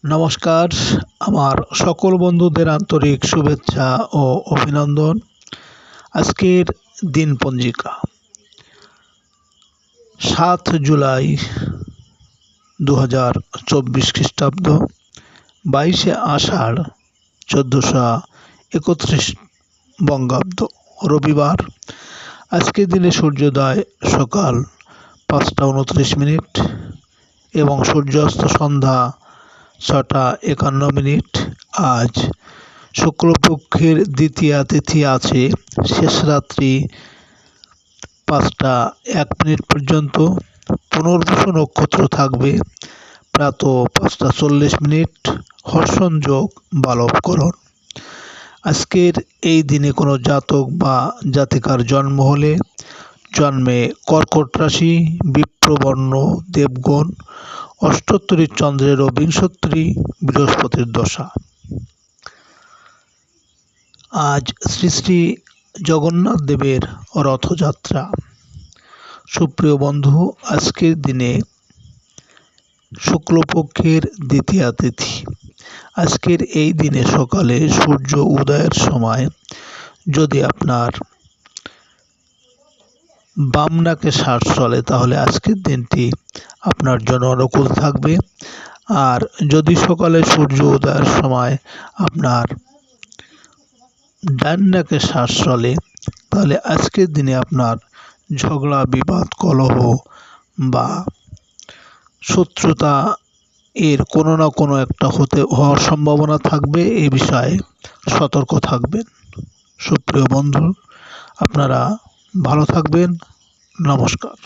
নমস্কার, আমার সকল বন্ধুদের আন্তরিক শুভেচ্ছা ও অভিনন্দন। আজকের দিন পঞ্জিকা ৭ জুলাই ২০২৪ খ্রিস্টাব্দ, ২২শে আষাঢ় ১৪৩১ বঙ্গাব্দ, রবিবার। আজকের দিনে সূর্যোদয় সকাল ৫টা ২৯ এবং সূর্যাস্ত সন্ধ্যা ৬টা ৫১। আজ শুক্লপক্ষের দ্বিতীয়া তিথি আছে শেষ রাত্রি ৫টা ১ পর্যন্ত। পুনর্বসু নক্ষত্র থাকবে প্রাতঃ ৫টা ৪০। হর্ষণ যোগ বালবকরণ। আজকের এই দিনে কোনো জাতক বা জাতিকার জন্ম হলে জন্মে কর্কট রাশি, বিপ্রবর্ণ, দেবগণ, অষ্টোত্তরী চন্দ্রের ও বিংশোত্তরী বৃহস্পতির দশা। আজ শ্রী শ্রী জগন্নাথ দেবের রথযাত্রা। সুপ্রিয় বন্ধু, আজকের দিনে শুক্লপক্ষের দ্বিতীয়া তিথি। আজকের এই দিনে সকালে সূর্য উদয়ের সময় যদি আপনার বাম নাকে শ্বাস চলে তাহলে আজকের দিনটি আপনার জন্য অনুকূল থাকবে। আর যদি সকালে সূর্য উদয়ের সময় আপনার ডান নাকে শ্বাস চলে তাহলে আজকের দিনে আপনার ঝগড়া, বিবাদ, কলহ বা শত্রুতা এর কোনো না কোনো একটা হওয়ার সম্ভাবনা থাকবে। এই বিষয়ে সতর্ক থাকবেন। সুপ্রিয় বন্ধু, আপনারা ভালো থাকবেন। নমস্কার।